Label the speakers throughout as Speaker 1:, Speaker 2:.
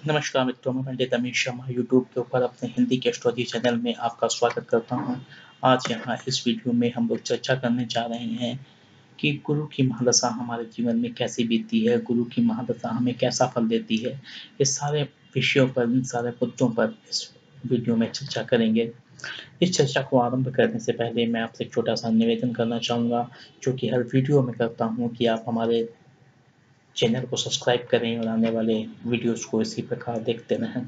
Speaker 1: नमस्कार मित्रों, मैं पंडित अमित शर्मा यूट्यूब के ऊपर अपने हिंदी के एस्ट्रोलॉजी चैनल में आपका स्वागत करता हूं। आज यहाँ इस वीडियो में हम लोग चर्चा करने जा रहे हैं कि गुरु की महादशा हमारे जीवन में कैसी बीतती है, गुरु की महादशा हमें कैसा फल देती है। इस सारे विषयों पर, इन सारे मुद्दों पर इस वीडियो में चर्चा करेंगे। इस चर्चा को आरंभ करने से पहले मैं आपसे एक छोटा सा निवेदन करना चाहूँगा, जो कि हर वीडियो में करता हूँ, कि आप हमारे चैनल को सब्सक्राइब करें और आने वाले वीडियोस को इसी प्रकार देखते रहें।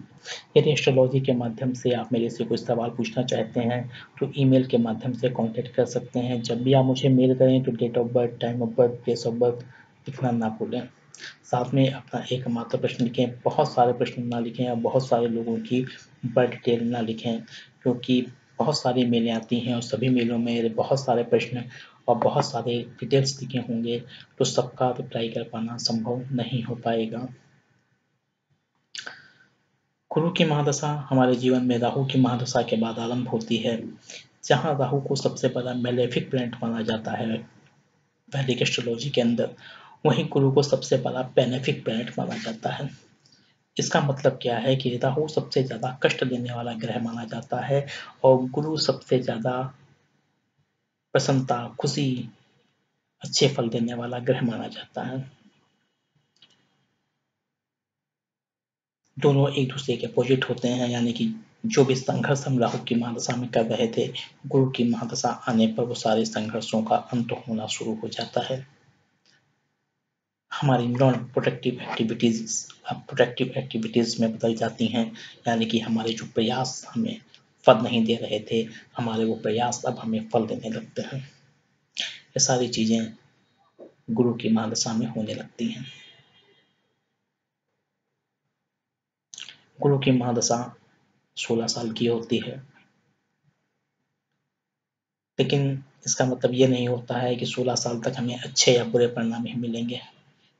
Speaker 1: यदि एस्ट्रोलॉजी के माध्यम से आप मेरे से कोई सवाल पूछना चाहते हैं तो ईमेल के माध्यम से कांटेक्ट कर सकते हैं। जब भी आप मुझे मेल करें तो date of birth, time of birth, place of birth लिखना ना भूलें। साथ में अपना एकमात्र प्रश्न लिखें, बहुत सारे प्रश्न ना लिखें और बहुत सारे लोगों की बर्थ डिटेल ना लिखें, क्योंकि बहुत सारी मेलें आती हैं और सभी मेलों में बहुत सारे प्रश्न और बहुत सारे डिटेल्स लिखे होंगे, तो सबका रिप्लाई कर पाना संभव नहीं हो पाएगा। गुरु की महादशा हमारे जीवन में राहु की महादशा के बाद आरंभ होती है। जहां राहु को सबसे बड़ा मेलेफिक प्लैनेट माना जाता है वैदिक एस्ट्रोलॉजी के अंदर, वहीं गुरु को सबसे बड़ा बेनेफिक प्लैनेट माना जाता है। इसका मतलब क्या है कि राहु सबसे ज्यादा कष्ट देने वाला ग्रह माना जाता है और गुरु सबसे ज्यादा प्रसन्नता, खुशी, अच्छे फल देने वाला ग्रह माना जाता है। दोनों एक दूसरे के अपोजिट होते हैं, यानी कि जो भी संघर्ष हम राहु की महादशा में कर रहे थे, गुरु की महादशा आने पर वो सारे संघर्षों का अंत होना शुरू हो जाता है। हमारी नॉन प्रोडक्टिव एक्टिविटीज अब प्रोडक्टिव एक्टिविटीज में बदल जाती हैं, यानी कि हमारे जो प्रयास हमें फल नहीं दे रहे थे, हमारे वो प्रयास अब हमें फल देने लगते हैं। ये सारी चीजें गुरु की महादशा में होने लगती हैं। गुरु की महादशा 16 साल की होती है, लेकिन इसका मतलब ये नहीं होता है कि 16 साल तक हमें अच्छे या बुरे परिणाम ही मिलेंगे।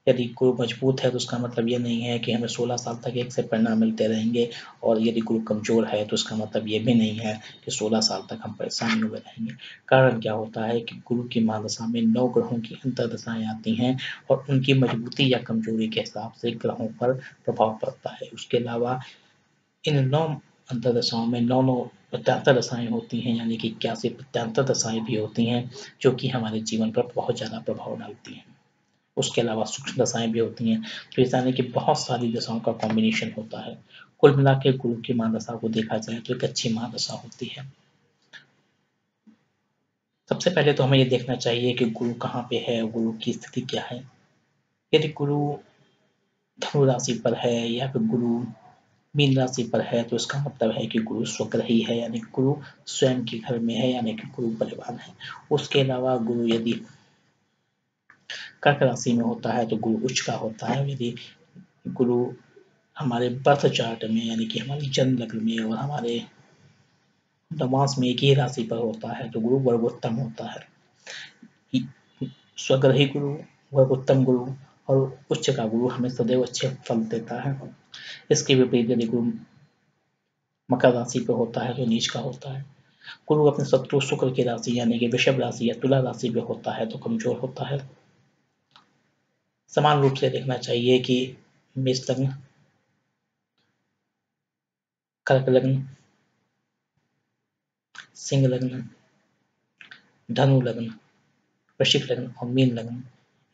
Speaker 1: यदि गुरु मजबूत है तो उसका मतलब ये नहीं है कि हमें 16 साल तक एक से परिणाम मिलते रहेंगे, और यदि गुरु कमजोर है तो उसका मतलब ये भी नहीं है कि 16 साल तक हम परेशानियों में रहेंगे। कारण क्या होता है कि गुरु की महादशा में 9 ग्रहों की अंतर्दशाएं आती हैं और उनकी मजबूती या कमजोरी के हिसाब से ग्रहों पर प्रभाव पड़ता है। उसके अलावा इन 9 अंतर्दशाओं में 9 प्रत्यांतर दशाएं होती हैं, यानी कि 81 प्रत्यांतर दशाएं भी होती हैं, जो कि हमारे जीवन पर बहुत ज़्यादा प्रभाव डालती हैं। उसके अलावा सूक्ष्म दशाएं भी होती हैं, तो इस यानी कि बहुत सारी दशाओं का कॉम्बिनेशन होता है। कुल मिला के गुरु की महादशा को देखा जाए तो एक अच्छी महादशा होती है। सबसे पहले तो हमें ये देखना चाहिए कि गुरु कहाँ पे है, गुरु की स्थिति क्या है। यदि गुरु धनु राशि पर है या फिर गुरु मीन राशि पर है तो इसका मतलब है कि गुरु स्वग्रही है, यानी गुरु स्वयं के घर में है, यानी कि गुरु बलवान है। उसके अलावा गुरु यदि कर्क राशि में होता है तो गुरु उच्च का होता है। यदि गुरु हमारे बर्थ चार्ट में, यानी कि हमारी जन्म लग्न में और हमारे नवांश में एक ही राशि पर होता है तो गुरु वर्गोत्तम होता है। स्वग्रही गुरु, वर्गोत्तम गुरु और उच्च का गुरु हमें सदैव अच्छे फल देता है। इसके विपरीत यदि गुरु मकर राशि पर होता है तो नीच का होता है। गुरु अपने शत्रु शुक्र की राशि यानी कि वृषभ राशि या तुला राशि पे होता है तो कमजोर होता है। समान रूप से देखना चाहिए कि मेष लग्न, कर्क लग्न, सिंह लग्न, धनु लग्न, वृश्चिक लग्न और मीन लग्न,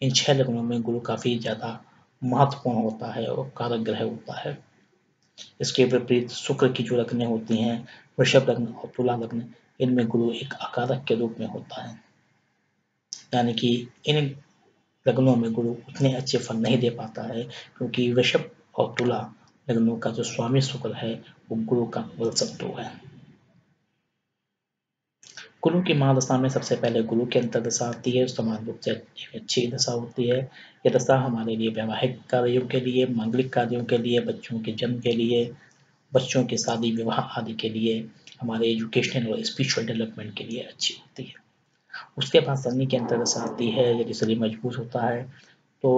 Speaker 1: इन 6 लग्नों में गुरु काफी ज्यादा महत्वपूर्ण होता है और कारक ग्रह होता है। इसके विपरीत शुक्र की जो लग्नें होती हैं, वृषभ लग्न और तुला लग्न, इनमें गुरु एक अकारक के रूप में होता है, यानी कि इन लग्नों में गुरु उतने अच्छे फल नहीं दे पाता है, क्योंकि वृषभ और तुला लग्नों का जो स्वामी शुक्र है वो गुरु का बल शत्रु है। गुरु की महादशा में सबसे पहले गुरु की अंतर्दशा आती है, समान रूप से अच्छी दशा होती है। यह दशा हमारे लिए वैवाहिक कार्यों के लिए, मांगलिक कार्यों के लिए, बच्चों के जन्म के लिए, बच्चों की शादी विवाह आदि के लिए, हमारे एजुकेशनल और स्पिरिचुअल डेवलपमेंट के लिए अच्छी होती है। उसके बाद शनि की अंतर्दशा आती है। यदि शनि मजबूत होता है तो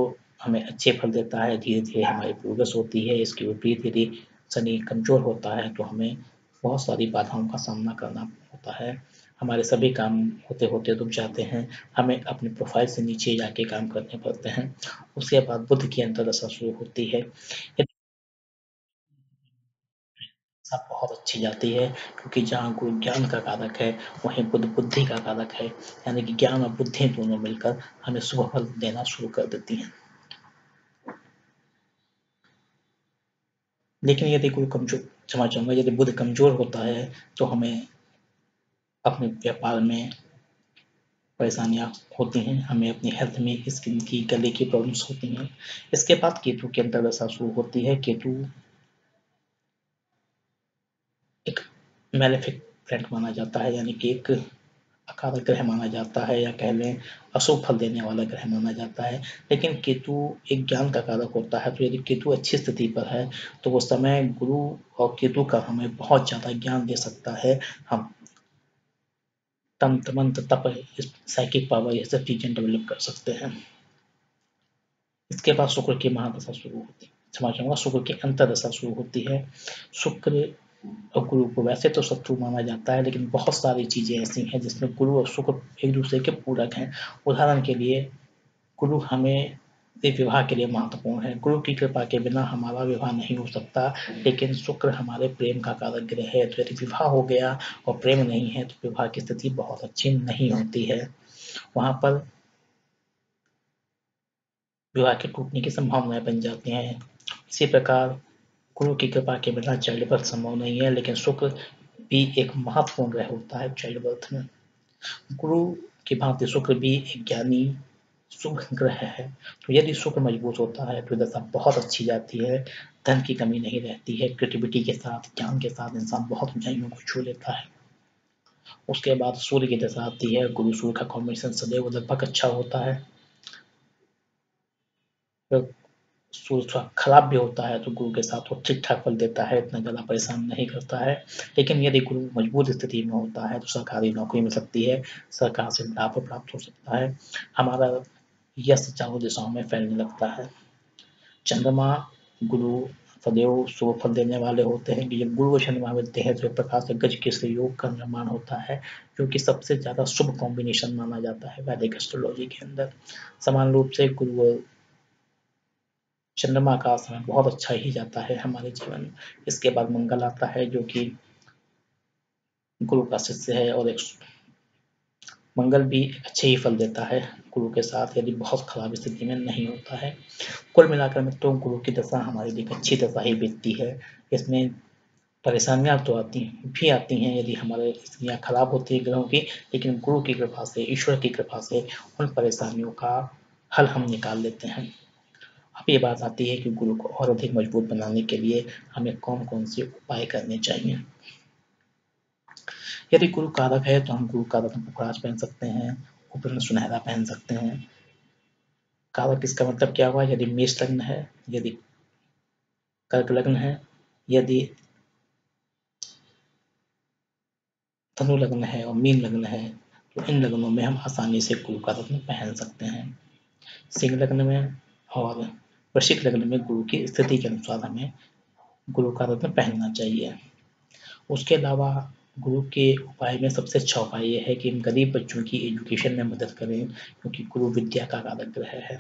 Speaker 1: हमें अच्छे फल देता है, धीरे धीरे हमारी प्रोग्रेस होती है। इसके विपरीत यदि शनि कमजोर होता है तो हमें बहुत सारी बाधाओं का सामना करना होता है, हमारे सभी काम होते होते रुक जाते हैं, हमें अपने प्रोफाइल से नीचे जाके काम करने पड़ते हैं। उसके बाद बुध की अंतर्दशा शुरू होती है। दशा बहुत अच्छी जाती है, क्योंकि जहाँ गुरु ज्ञान का कारक है वहीं बुध बुद्धि का कारक है, यानी कि ज्ञान और बुद्धि दोनों मिलकर हमें शुभ फल देना शुरू कर देती हैं। लेकिन यदि कोई कमजोर क्षमा चाहूंगा यदि बुध कमजोर होता है तो हमें अपने व्यापार में परेशानियां होती हैं, हमें अपनी हेल्थ में स्किन की गले की प्रॉब्लम्स होती हैं। इसके बाद केतु की अंतर्दशा शुरू होती है। केतु एक मैलेफिक प्लैनेट माना जाता है, यानी कि एक अकारक ग्रह माना जाता है, या कह लें अशुभ फल देने वाला ग्रह माना जाता है। लेकिन केतु एक ज्ञान का कारक होता है, तो यदि केतु अच्छी स्थिति पर है तो वो समय गुरु और केतु का हमें बहुत ज्यादा ज्ञान दे सकता है। हम तंत्र मंत्र तप साइकिक पावर ये सब चीजें डेवलप कर सकते हैं। इसके बाद शुक्र की महादशा शुरू होती है, क्षमा चाहूंगा शुक्र की अंतर्दशा शुरू होती है। शुक्र और गुरु को वैसे तो शत्रु माना जाता है, लेकिन बहुत सारी चीजें ऐसी हैं जिसमें गुरु और शुक्र एक दूसरे के पूरक हैं। उदाहरण के लिए गुरु हमें विवाह के लिए महत्वपूर्ण है। गुरु की कृपा के बिना हमारा विवाह नहीं हो सकता, लेकिन शुक्र हमारे प्रेम का कारक ग्रह है, तो यदि विवाह हो गया और प्रेम नहीं है तो विवाह की स्थिति बहुत अच्छी नहीं होती है, वहां पर विवाह के टूटने की संभावनाएं बन जाती हैं। इसी प्रकार गुरु की कृपा के बिना चाइल्ड बर्थ संभव नहीं है, लेकिन शुक्र भी एक महत्वपूर्ण ग्रह होता है चाइल्ड बर्थ में। गुरु की भांति शुक्र भी एक ज्ञानी शुभ ग्रह है, तो यदि शुक्र मजबूत होता है तो दशा बहुत अच्छी जाती है, धन की कमी नहीं रहती है, क्रिएटिविटी के साथ ज्ञान के साथ इंसान बहुत ऊंचाइयों को छू लेता है। उसके बाद सूर्य की दशा आती है। गुरु सूर्य का कॉम्बिनेशन सदैव लगभग अच्छा होता है। सूर्य थोड़ा खराब भी होता है तो गुरु के साथ वो ठीक ठाक फल देता है, इतना ज़्यादा परेशान नहीं करता है। लेकिन यदि गुरु मजबूत स्थिति में होता है तो सरकारी नौकरी मिल सकती है, सरकार से लाभ प्राप्त हो सकता है, हमारा यश चारों दिशाओं में फैलने लगता है। चंद्रमा गुरु सदैव शुभ फल देने वाले होते हैं कि जब गुरु और चंद्रमा मिलते हैं तो एक प्रकार से गज केसरी योग का निर्माण होता है, जो कि सबसे ज्यादा शुभ कॉम्बिनेशन माना जाता है वैदिक एस्ट्रोलॉजी के अंदर। समान रूप से गुरु और चंद्रमा का समय बहुत अच्छा ही जाता है हमारे जीवन में। इसके बाद मंगल आता है जो कि गुरु का शिष्य है, और एक मंगल भी अच्छे ही फल देता है गुरु के साथ, यदि बहुत खराब स्थिति में नहीं होता है। कुल मिलाकर में तो गुरु की दशा हमारे लिए अच्छी दशा ही बीतती है। इसमें परेशानियां तो आती हैं यदि हमारे स्थितियां खराब होती है ग्रहों की, लेकिन गुरु की कृपा से, ईश्वर की कृपा से उन परेशानियों का हल हम निकाल लेते हैं। अब ये बात आती है कि गुरु को और अधिक मजबूत बनाने के लिए हमें कौन कौन से उपाय करने चाहिए। यदि गुरु कारक है तो हम गुरु कारक में पुखराज पहन सकते हैं, ऊपर में सुनहरा पहन सकते हैं। कारक इसका मतलब क्या हुआ? यदि मेष लग्न है, यदि कर्क लग्न है, यदि धनु लग्न है और मीन लग्न है, तो इन लग्नों में हम आसानी से गुरु का रत्न पहन सकते हैं। सिंह लग्न में और वृश्चिक लग्न में गुरु की स्थिति के अनुसार हमें गुरु का रत्न पहनना चाहिए। उसके अलावा गुरु के उपाय में सबसे अच्छा उपाय यह है कि हम गरीब बच्चों की एजुकेशन में मदद करें, क्योंकि गुरु विद्या का कारक ग्रह है।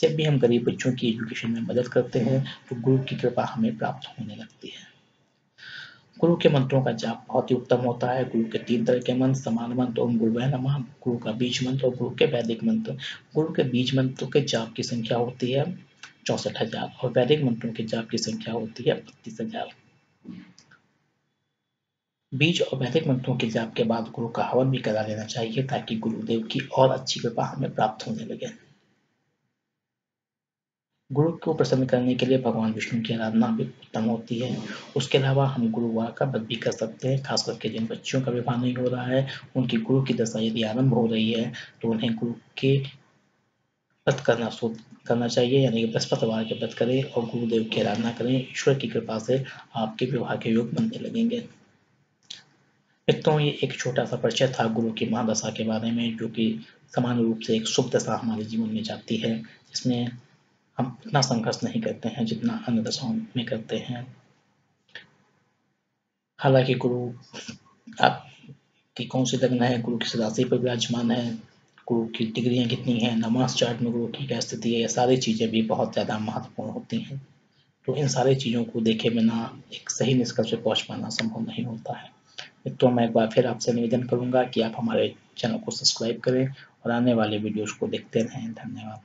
Speaker 1: जब भी हम गरीब बच्चों की एजुकेशन में मदद करते हैं तो गुरु की कृपा हमें प्राप्त होने लगती है। गुरु के मंत्रों का जाप बहुत ही उत्तम होता है। गुरु के 3 तरह के मंत्र, समान मंत्र, ओम गुरुवे नमः, गुरु का बीज मंत्र और गुरु के वैदिक मंत्र। गुरु के बीज मंत्र के जाप की संख्या होती है 64,000 और वैदिक मंत्रों के जाप की संख्या होती है 32,000। बीज और वैदिक मंत्रों के जाप के बाद गुरु का हवन भी करा लेना चाहिए, ताकि गुरुदेव की और अच्छी कृपा हमें प्राप्त होने लगे। गुरु को प्रसन्न करने के लिए भगवान विष्णु की आराधना भी उत्तम होती है। उसके अलावा हम गुरुवार का व्रत भी कर सकते हैं, खास करके जिन बच्चों का विवाह नहीं हो रहा है, उनकी गुरु की दशा यदि आरंभ हो रही है तो उन्हें गुरु के व्रत करना चाहिए, यानी कि बृहस्पतिवार के व्रत करें और गुरुदेव की आराधना करें। ईश्वर की कृपा से आपके विवाह के योग बनने लगेंगे। मित्रों, ये एक छोटा सा परिचय था गुरु की महादशा के बारे में, जो कि समान रूप से एक शुभ दशा हमारे जीवन में जाती है, जिसमें हम उतना संघर्ष नहीं करते हैं जितना अन्य दशाओं में करते हैं। हालांकि गुरु आपकी कौन सी लग्न है, गुरु किस राशि पर विराजमान है, गुरु की डिग्रियां कितनी हैं, नमाज चार्ट में गुरु की क्या स्थिति है, ये सारी चीजें भी बहुत ज्यादा महत्वपूर्ण होती हैं। तो इन सारी चीज़ों को देखे बिना एक सही निष्कर्ष पे पहुँच पाना संभव नहीं होता है। तो मैं एक बार फिर आपसे निवेदन करूँगा कि आप हमारे चैनल को सब्सक्राइब करें और आने वाले वीडियोज़ को देखते रहें। धन्यवाद।